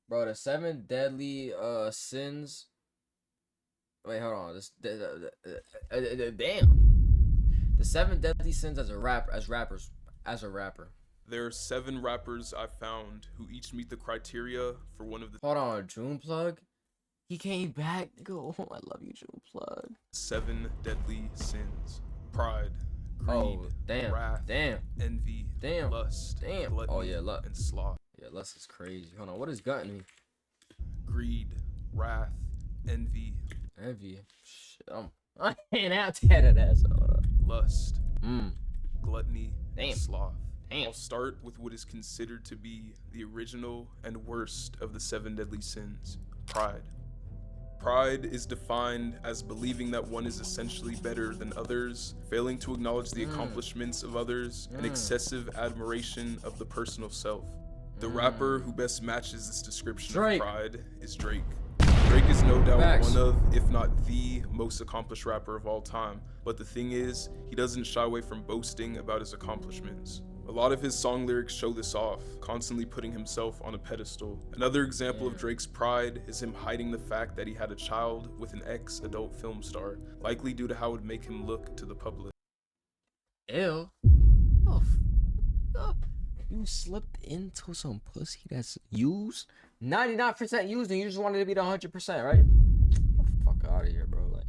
Bro, the seven deadly sins. Wait, hold on. Damn. The seven deadly sins as a rapper, as a rapper. There are 7 rappers I found who each meet the criteria for one of the Hold on, June Plug. He came back. Go. Oh, I love you, June Plug. 7 deadly sins: pride, greed, Oh, damn. wrath, Damn. envy, Damn. lust, Damn. gluttony, Oh yeah, lust. and sloth. Yeah, lust is crazy. Hold on. What is gluttony? Greed, wrath, envy, Shit, I ain't out that ass. lust, Mm. gluttony, Damn. and sloth. Damn. I'll start with what is considered to be the original and worst of the 7 deadly sins: pride. Pride is defined as believing that one is essentially better than others, failing to acknowledge the accomplishments of others, and excessive admiration of the personal self. The rapper who best matches this description Drake. of pride is Drake. Drake is no doubt Facts. one of, if not the, most accomplished rapper of all time, but the thing is, he doesn't shy away from boasting about his accomplishments. A lot of his song lyrics show this off, constantly putting himself on a pedestal. Another example of Drake's pride is him hiding the fact that he had a child with an ex-adult film star, likely due to how it would make him look to the public. Ew. Oh, you slipped into some pussy that's used, 99% used, and you just wanted to be the 100%, right? Get the fuck out of here, bro. Like,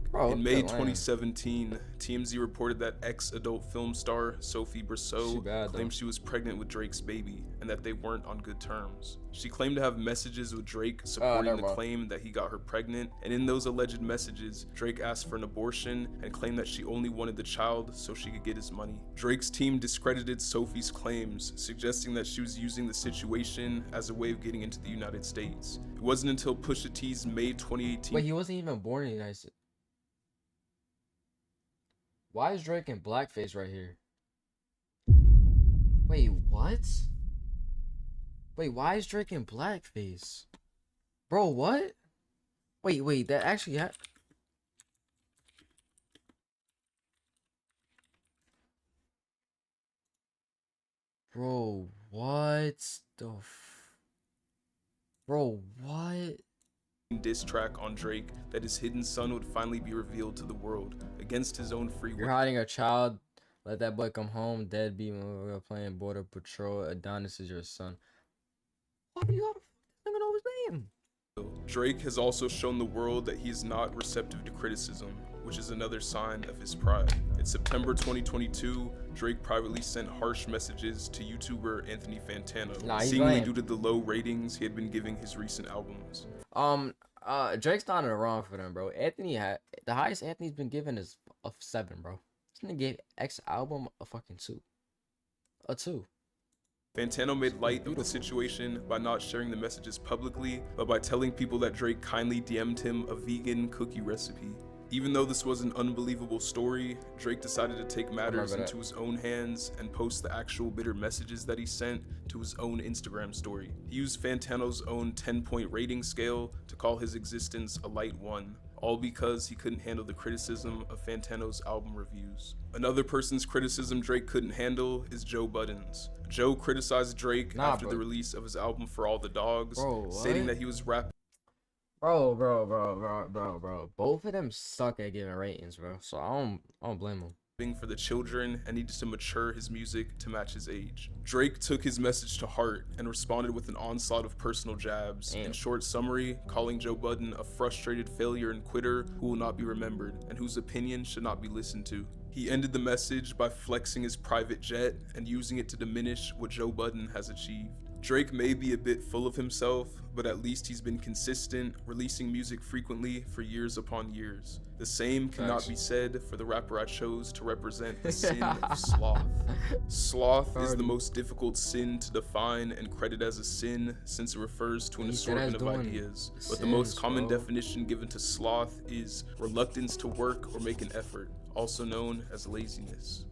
bro. In May 2017, TMZ reported that ex-adult film star Sophie Brousseau claimed she was pregnant with Drake's baby and that they weren't on good terms. She claimed to have messages with Drake supporting the claim that he got her pregnant, and in those alleged messages, Drake asked for an abortion and claimed that she only wanted the child so she could get his money. Drake's team discredited Sophie's claims, suggesting that she was using the situation as a way of getting into the United States. It wasn't until Pusha T's May 2018. Wait, he wasn't even born in the United States. Why is Drake in blackface right here? Wait, what? Wait, why is Drake in blackface? Bro, what? Wait, that actually Bro, what the Bro, what? Diss track on Drake that his hidden son would finally be revealed to the world against his own free will. You're hiding a child. Let that boy come home. Deadbeat when we were playing Border Patrol. Adonis is your son. Why do you have to know his name? Drake has also shown the world that he is not receptive to criticism, which is another sign of his pride. In September 2022, Drake privately sent harsh messages to YouTuber Anthony Fantano, seemingly due to the low ratings he had been giving his recent albums. Drake's not in the wrong for them, bro. Anthony had the highest Anthony's been given is a 7, bro. This nigga gave X album a fucking 2. A 2. Fantano made light of the situation by not sharing the messages publicly, but by telling people that Drake kindly DM'd him a vegan cookie recipe. Even though this was an unbelievable story, Drake decided to take matters into his own hands and post the actual bitter messages that he sent to his own Instagram story. He used Fantano's own 10-point rating scale to call his existence a light 1. All because he couldn't handle the criticism of Fantano's album reviews. Another person's criticism Drake couldn't handle is Joe Budden's. Joe criticized Drake after the release of his album For All the Dogs, stating that he was rapping. Bro. Both of them suck at giving ratings, bro. So I don't blame them. For the children and needed to mature his music to match his age. Drake took his message to heart and responded with an onslaught of personal jabs. In short summary, calling Joe Budden a frustrated failure and quitter who will not be remembered and whose opinion should not be listened to. He ended the message by flexing his private jet and using it to diminish what Joe Budden has achieved. Drake may be a bit full of himself, but at least he's been consistent, releasing music frequently for years upon years. The same cannot be said for the rapper I chose to represent the sin of sloth. Sloth is the most difficult sin to define and credit as a sin since it refers to an assortment of ideas, but the most common definition given to sloth is reluctance to work or make an effort, also known as laziness.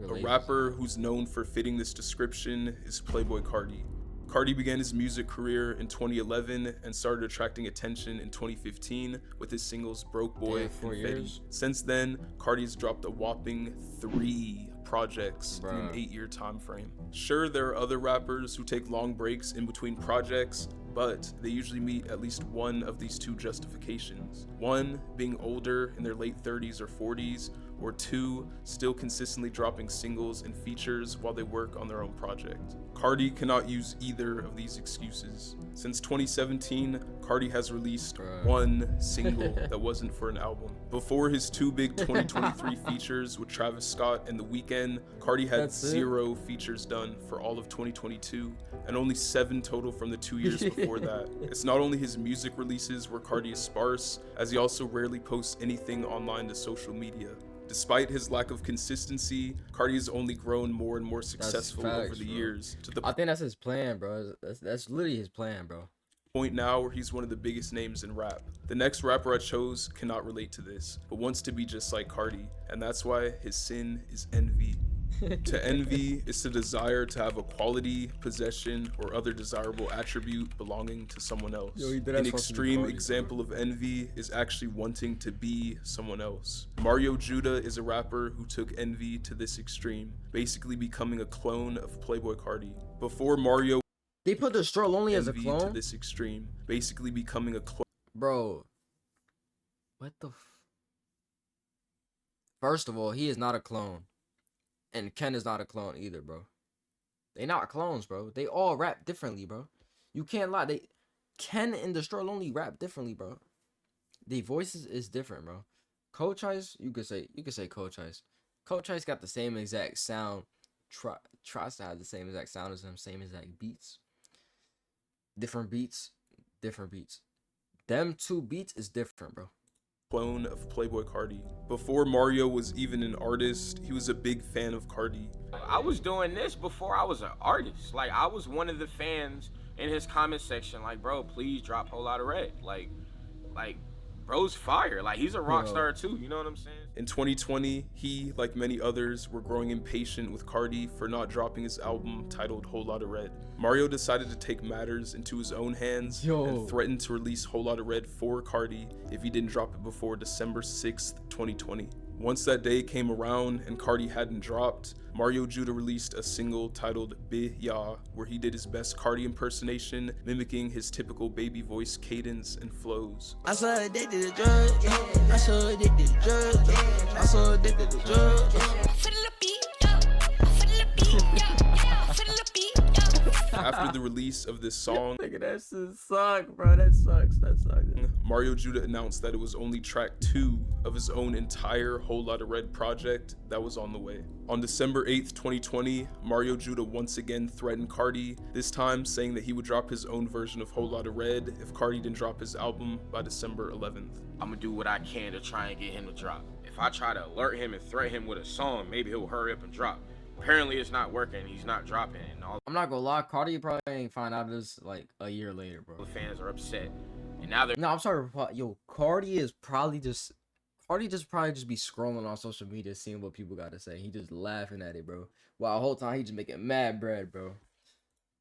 A rapper who's known for fitting this description is Playboi Carti. Carti began his music career in 2011 and started attracting attention in 2015 with his singles Broke Boy and Fetty. Since then, Carti has dropped a whopping 3 projects in an 8-year time frame. Sure, there are other rappers who take long breaks in between projects, but they usually meet at least one of these two justifications. One, being older in their late 30s or 40s, or two, still consistently dropping singles and features while they work on their own project. Carti cannot use either of these excuses. Since 2017, Carti has released one single that wasn't for an album. Before his two big 2023 features with Travis Scott and The Weeknd, Carti had zero features done for all of 2022, and only 7 total from the 2 years before that. It's not only his music releases where Carti is sparse, as he also rarely posts anything online to social media. Despite his lack of consistency, Carti has only grown more and more successful over the years. I think that's his plan, bro. That's literally his plan, bro. Point now where he's one of the biggest names in rap. The next rapper I chose cannot relate to this, but wants to be just like Carti, and that's why his sin is envy. To envy is the desire to have a quality, possession, or other desirable attribute belonging to someone else. An extreme example of envy is actually wanting to be someone else. Mario Judah is a rapper who took envy to this extreme, basically becoming a clone of Playboi Carti. Before Mario, they put the Stroll only as a envy clone? to this extreme, basically becoming a clone. Bro, what the First of all, he is not a clone. And Ken is not a clone either, bro. They not clones, bro. They all rap differently, bro. You can't lie. Ken and the Stroll only rap differently, bro. The voices is different, bro. Coach Ice, you could say Coach Ice. Coach Ice got the same exact sound. Tries to have the same exact sound as him, same exact beats. Different beats. Them two beats is different, bro. Clone of Playboi Carti. Before Mario was even an artist, he was a big fan of Carti. I was doing this before I was an artist. Like, I was one of the fans in his comment section, like, bro, please drop Whole Lotta Red. Like, bro's fire. Like, he's a rock star too, you know what I'm saying? In 2020, he, like many others, were growing impatient with Carti for not dropping his album titled Whole Lotta Red. Mario decided to take matters into his own hands and threatened to release Whole Lotta Red for Carti if he didn't drop it before December 6th, 2020. Once that day came around and Carti hadn't dropped, Mario Judah released a single titled Bi Ya, where he did his best Carti impersonation, mimicking his typical baby voice cadence and flows. I saw addicted to drugs, I saw addicted to drugs, I saw addicted to drugs. After the release of this song, Nigga, that shit suck, bro. That sucks. Mario Judah announced that it was only track 2 of his own entire Whole Lotta Red project that was on the way. On December 8th, 2020, Mario Judah once again threatened Carti, this time saying that he would drop his own version of Whole Lotta Red if Carti didn't drop his album by December 11th. I'm gonna do what I can to try and get him to drop. If I try to alert him and threaten him with a song, maybe he'll hurry up and drop. Apparently it's not working, he's not dropping, and all I'm not gonna lie, Carti probably ain't find out of this like a year later, bro. the fans are upset. And now they're No, I'm sorry, yo, Carti probably just be scrolling on social media, seeing what people got to say. He just laughing at it, bro. While the whole time he just making mad bread, bro.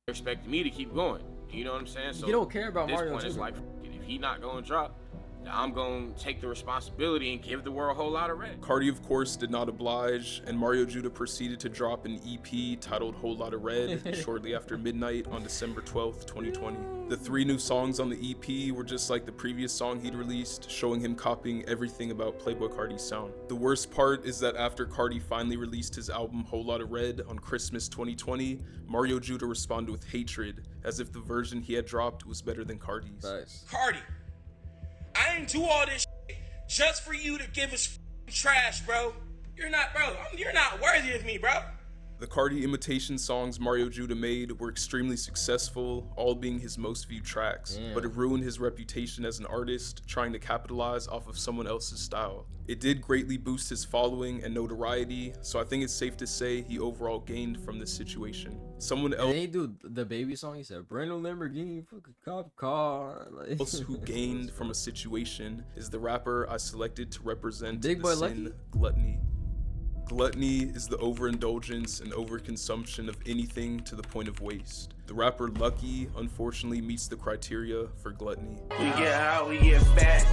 expecting me to keep going. You know what I'm saying? So you don't care about at this Mario point, it's Judah. like, if he not gonna drop, I'm gonna take the responsibility and give the world a Whole Lotta Red. Carti, of course, did not oblige, and Mario Judah proceeded to drop an EP titled Whole Lotta Red shortly after midnight on December 12th, 2020. The 3 new songs on the EP were just like the previous song he'd released, showing him copying everything about Playboi Carti's sound. The worst part is that after Carti finally released his album Whole Lotta Red on Christmas 2020, Mario Judah responded with hatred, as if the version he had dropped was better than Carti's. Nice. Carti, I ain't do all this shit just for you to give us trash, bro. You're not worthy of me, bro. The Carti imitation songs Mario Judah made were extremely successful, all being his most viewed tracks, but it ruined his reputation as an artist, trying to capitalize off of someone else's style. It did greatly boost his following and notoriety, so I think it's safe to say he overall gained from this situation. Someone else And he do the baby song. He said, "Brand new Lamborghini, fucking cop car." Like, who gained from a situation is the rapper I selected to represent Big the Boy sin, Lucki? Gluttony. Gluttony is the overindulgence and overconsumption of anything to the point of waste. The The rapper Lucki unfortunately meets the criteria for gluttony. We get out, we get back.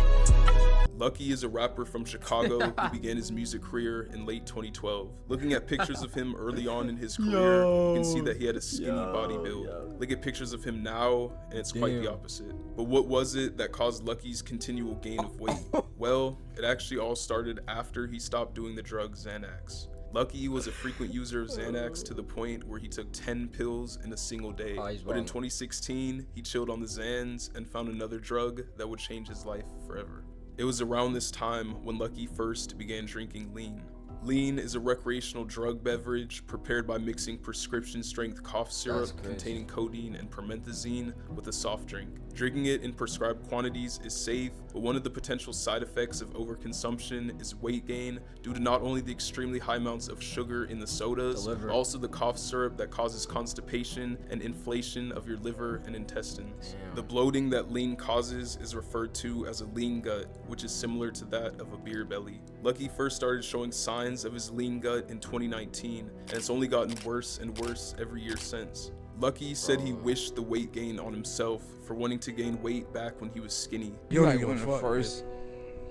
Lucki is a rapper from Chicago who began his music career in late 2012. Looking at pictures of him early on in his career, you can see that he had a skinny body build. Look at pictures of him now, and it's quite the opposite. But what was it that caused Lucki's continual gain of weight? Well, it actually all started after he stopped doing the drug Xanax. Lucki was a frequent user of Xanax to the point where he took 10 pills in a single day. But in 2016, he chilled on the Xans and found another drug that would change his life forever. It was around this time when Lucki first began drinking lean. Lean is a recreational drug beverage prepared by mixing prescription strength cough syrup containing codeine and promethazine with a soft drink. Drinking it in prescribed quantities is safe, but one of the potential side effects of overconsumption is weight gain due to not only the extremely high amounts of sugar in the sodas, but also the cough syrup that causes constipation and inflation of your liver and intestines. The bloating that lean causes is referred to as a lean gut, which is similar to that of a beer belly. Lucki first started showing signs of his lean gut in 2019, and it's only gotten worse and worse every year since. Lucki said he wished the weight gain on himself for wanting to gain weight back when he was skinny. You're like one of the first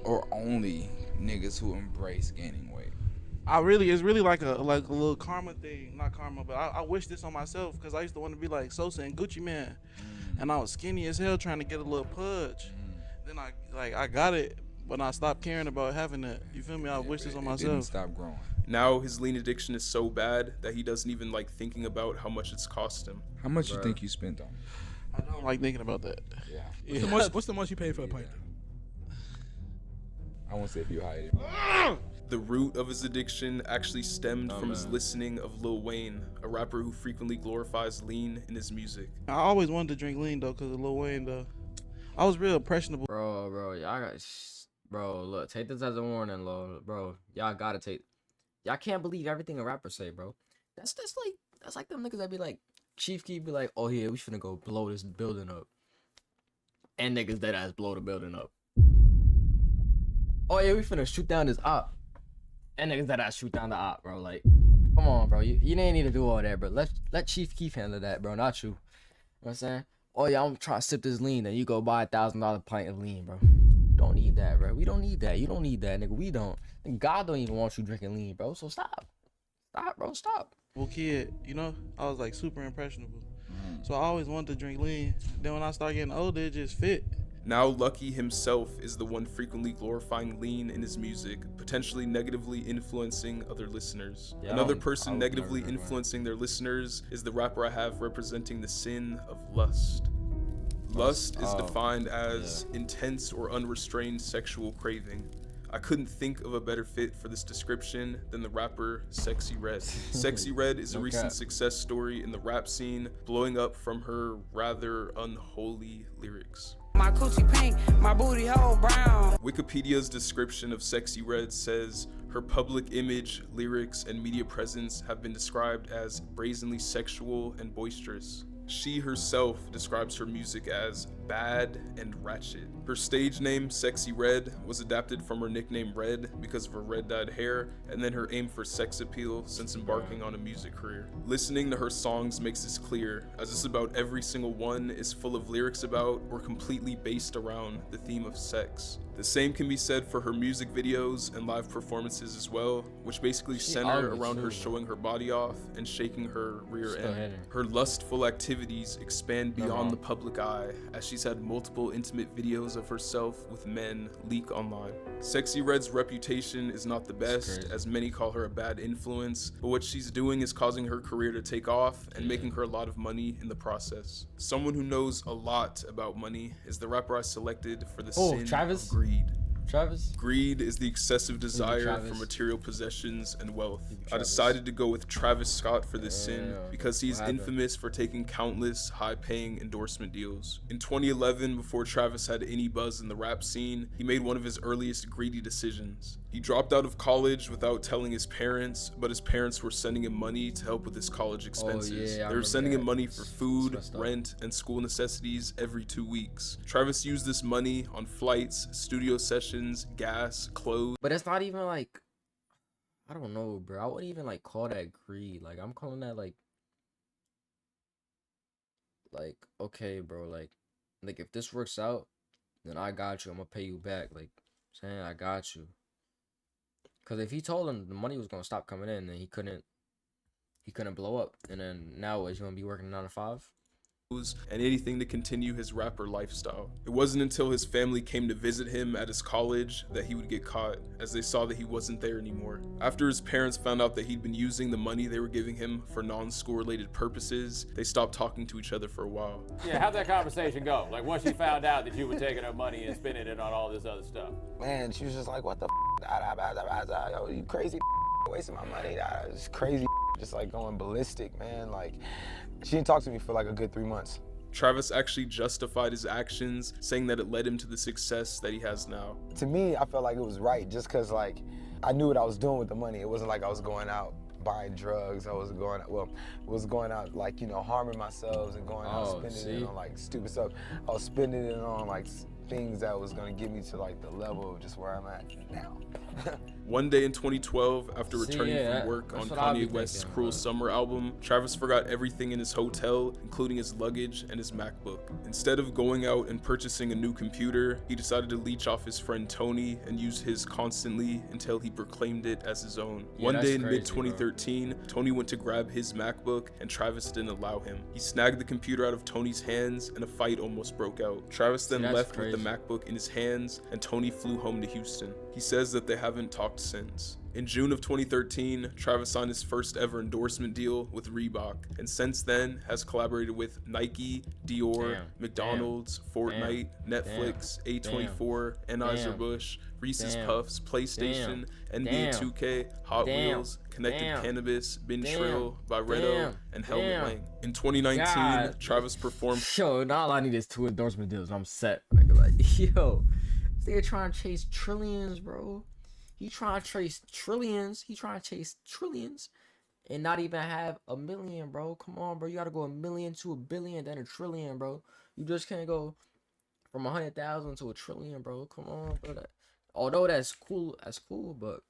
or only niggas who embrace gaining weight. It's really like a little karma thing. Not karma, but I wish this on myself because I used to want to be like Sosa and Gucci Man. And I was skinny as hell trying to get a little pudge. Then I got it, but I stopped caring about having it. You feel me? I wish this on myself. It didn't stop growing. Now his lean addiction is so bad that he doesn't even like thinking about how much it's cost him. How much you think you spent on it? I don't like thinking about that. Yeah. What's the most you paid for a pint? I won't say if you hide it. The root of his addiction actually stemmed from his listening of Lil Wayne, a rapper who frequently glorifies lean in his music. I always wanted to drink lean though because of Lil Wayne though. I was real impressionable. Bro, y'all got, bro, look, take this as a warning, Lord. Bro, y'all gotta take, y'all can't believe everything a rapper say, bro. That's like them niggas that be like, Chief Keef be like, oh yeah, we finna go blow this building up. And niggas dead ass blow the building up. Oh yeah, we finna shoot down this op. And niggas dead ass shoot down the op, bro. Like, come on, bro. You didn't need to do all that, bro. Let Chief Keef handle that, bro, not you. You know what I'm saying? Oh yeah, I'm trying to sip this lean, then you go buy $1,000 pint of lean, bro. Don't need that, bro. We don't need that. You don't need that, nigga. We don't. And God don't even want you drinking lean, bro. So stop. Stop, bro. Stop. Well, kid, you know, I was like super impressionable. So I always wanted to drink lean. Then when I started getting older, it just fit. Now Lucki himself is the one frequently glorifying lean in his music, potentially negatively influencing other listeners. Yeah, Another person negatively influencing their listeners is the rapper I have representing the sin of lust. Lust is defined as intense or unrestrained sexual craving. I couldn't think of a better fit for this description than the rapper Sexyy Red. Sexyy Red is a recent success story in the rap scene, blowing up from her rather unholy lyrics. My coochie pink, my booty hole brown. Wikipedia's description of Sexyy Red says her public image, lyrics, and media presence have been described as brazenly sexual and boisterous. She herself describes her music as bad and ratchet. Her stage name, Sexyy Red, was adapted from her nickname Red because of her red-dyed hair, and then her aim for sex appeal since embarking on a music career. Listening to her songs makes this clear, as just about every single one is full of lyrics about or completely based around the theme of sex. The same can be said for her music videos and live performances as well, which basically center around her showing her body off and shaking her rear end. Her lustful activities expand beyond the public eye, as she's had multiple intimate videos of herself with men leak online. Sexyy Red's reputation is not the best, as many call her a bad influence, but what she's doing is causing her career to take off and making her a lot of money in the process. Someone who knows a lot about money is the rapper I selected for the sin of greed. Greed is the excessive desire for material possessions and wealth. I decided to go with Travis Scott for this sin because he's infamous for taking countless high-paying endorsement deals. In 2011, before Travis had any buzz in the rap scene, he made one of his earliest greedy decisions. He dropped out of college without telling his parents, but his parents were sending him money to help with his college expenses. They were sending him money for food, rent, and school necessities every 2 weeks. Travis used this money on flights, studio sessions, gas, clothes. But it's not even like, I don't know, bro. I wouldn't even like call that greed. Like, I'm calling that like, like, okay, bro, like if this works out, then I got you. I'm gonna pay you back. Like, saying I got you. Cause if he told him the money was gonna stop coming in, then he couldn't blow up. And then now is he gonna be working 9 to 5? And anything to continue his rapper lifestyle. It wasn't until his family came to visit him at his college that he would get caught, as they saw that he wasn't there anymore. After his parents found out that he'd been using the money they were giving him for non-school related purposes, they stopped talking to each other for a while. Yeah, how'd that conversation go? Like, once she found out that you were taking her money and spending it on all this other stuff. Man, she was just like, what the yo, you crazy wasting my money, it's crazy, just like going ballistic, man. Like, she didn't talk to me for like a good 3 months. Travis actually justified his actions, saying that it led him to the success that he has now. To me, I felt like it was right, just cause like, I knew what I was doing with the money. It wasn't like I was going out buying drugs. I was going out like, you know, harming myself and going out spending it on like stupid stuff. I was spending it on like things that was gonna get me to like the level of just where I'm at now. One day in 2012, after returning from work on Kanye West's Cruel Summer album, Travis forgot everything in his hotel, including his luggage and his MacBook. Instead of going out and purchasing a new computer, he decided to leech off his friend Tony and use his constantly until he proclaimed it as his own. One day in mid-2013, Tony went to grab his MacBook and Travis didn't allow him. He snagged the computer out of Tony's hands and a fight almost broke out. Travis then left with the MacBook in his hands and Tony flew home to Houston. He says that they haven't talked since. In June of 2013, Travis signed his first ever endorsement deal with Reebok, and since then has collaborated with Nike, Dior, McDonald's, Fortnite, Netflix, A24, Anheuser-Busch, Reese's Puffs, PlayStation, NBA 2K, Hot Wheels, Connected Cannabis, Ben Trill, Byretto, and Helmet Lang. In 2019, Travis performed. Yo, now all I need is 2 endorsement deals and I'm set. Like, yo, they're trying to chase trillions, bro. He trying to chase trillions. He trying to chase trillions and not even have a million, bro. Come on, bro. You gotta go a million to a billion, then a trillion, bro. You just can't go from 100,000 to a trillion, bro. Come on, bro. Although that's cool, but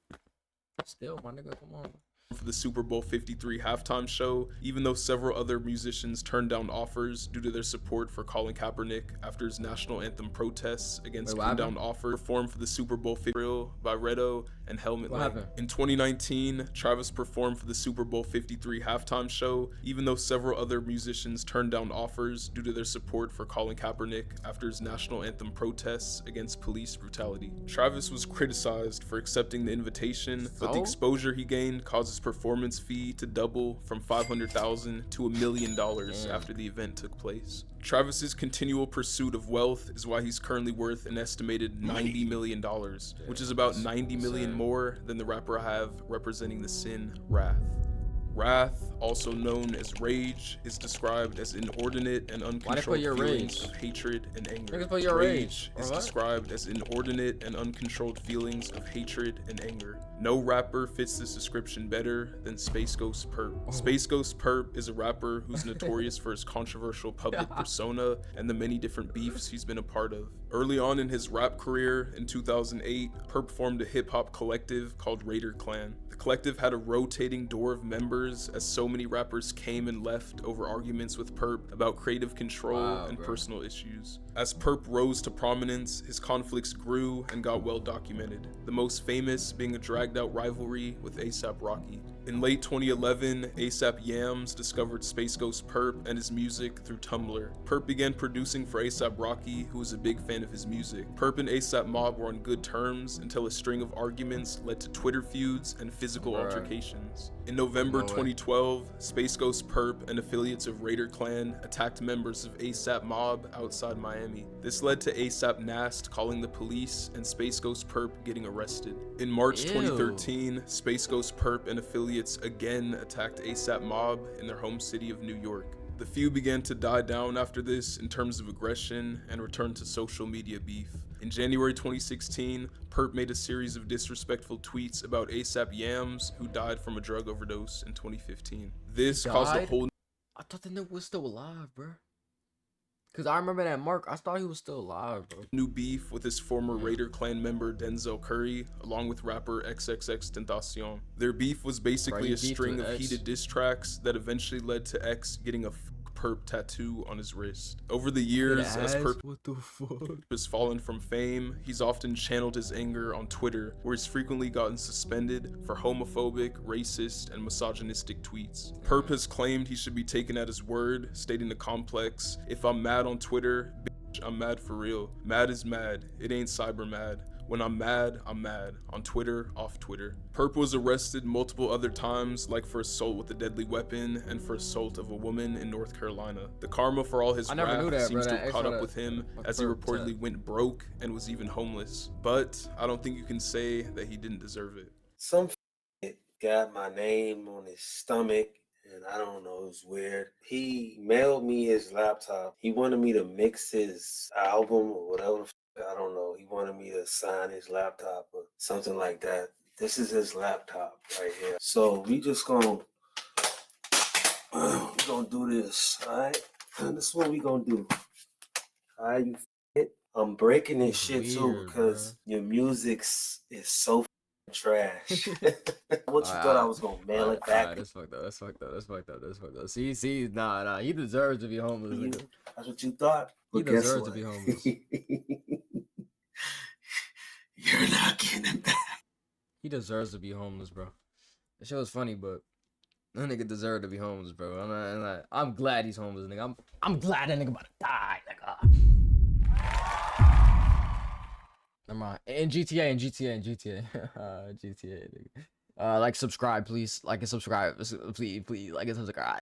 still, my nigga, come on. For the Super Bowl 53 halftime show, even though several other musicians turned down offers due to their support for Colin Kaepernick after his national anthem protests against turned down offer, performed for the Super Bowl 53 by Byretto and Helmet Lang. In 2019, Travis performed for the Super Bowl 53 halftime show, even though several other musicians turned down offers due to their support for Colin Kaepernick after his national anthem protests against police brutality. Travis was criticized for accepting the invitation, but the exposure he gained caused his performance fee to double from $500,000 to $1 million after the event took place. Travis's continual pursuit of wealth is why he's currently worth an estimated $90 million, which is about 90 million more than the rapper I have representing the sin, Wrath. Wrath, also known as rage, is described as inordinate and uncontrolled feelings of hatred and anger. Rage is described as inordinate and uncontrolled feelings of hatred and anger. No rapper fits this description better than SpaceGhostPurrp. SpaceGhostPurrp is a rapper who's notorious for his controversial public persona and the many different beefs he's been a part of. Early on in his rap career, in 2008, Purrp formed a hip-hop collective called Raider Clan. The collective had a rotating door of members as so many rappers came and left over arguments with Purrp about creative control and personal issues. As Purrp rose to prominence, his conflicts grew and got well documented, the most famous being a dragged out rivalry with A$AP Rocky. In late 2011, A$AP Yams discovered SpaceGhostPurrp and his music through Tumblr. Purrp began producing for A$AP Rocky, who was a big fan of his music. Purrp and A$AP Mob were on good terms until a string of arguments led to Twitter feuds and physical altercations. In November 2012, SpaceGhostPurrp and affiliates of Raider Clan attacked members of A$AP Mob outside Miami. This led to A$AP Nast calling the police and SpaceGhostPurrp getting arrested. In March 2013, SpaceGhostPurrp and affiliates again attacked A$AP Mob in their home city of New York. The feud began to die down after this in terms of aggression and returned to social media beef. In January 2016, Purrp made a series of disrespectful tweets about A$AP Yams, who died from a drug overdose in 2015. This caused a whole... I thought the nigga was still alive, bro. Cause I remember that Mark, I thought he was still alive, bro. New beef with his former Raider Clan member Denzel Curry, along with rapper XXXTentacion. Their beef was basically a string of heated diss tracks that eventually led to X getting a SpaceGhostPurrp tattoo on his wrist. Over the years, as Purrp What the fuck? has fallen from fame, he's often channeled his anger on Twitter, where he's frequently gotten suspended for homophobic, racist, and misogynistic tweets. Purrp has claimed he should be taken at his word, stating the complex, "If I'm mad on Twitter, bitch, I'm mad for real. Mad is mad, it ain't cyber mad. When I'm mad, I'm mad. On Twitter, off Twitter." Purrp was arrested multiple other times, like for assault with a deadly weapon and for assault of a woman in North Carolina. The karma for all his wrath seems to have caught up with him, as he reportedly went broke and was even homeless. But I don't think you can say that he didn't deserve it. Some got my name on his stomach, and I don't know, it was weird. He mailed me his laptop. He wanted me to mix his album or whatever. I don't know. He wanted me to sign his laptop or something like that. This is his laptop right here. So we just gonna do this, all right? And this is what we gonna do. All right, you it? I'm breaking this shit too because your music is so trash. What you thought I was gonna mail it back? That's fucked up. That's fucked up. That's fucked up. That's fucked up. See, nah. He deserves to be homeless. Nigga. That's what you thought? He deserves to be homeless. You're not getting it back. He deserves to be homeless, bro. That shit was funny, but that nigga deserved to be homeless, bro. I'm glad he's homeless, nigga. I'm glad that nigga about to die, nigga. Never mind. In GTA, GTA, nigga. Like, subscribe, please. Like and subscribe. Please, like and subscribe.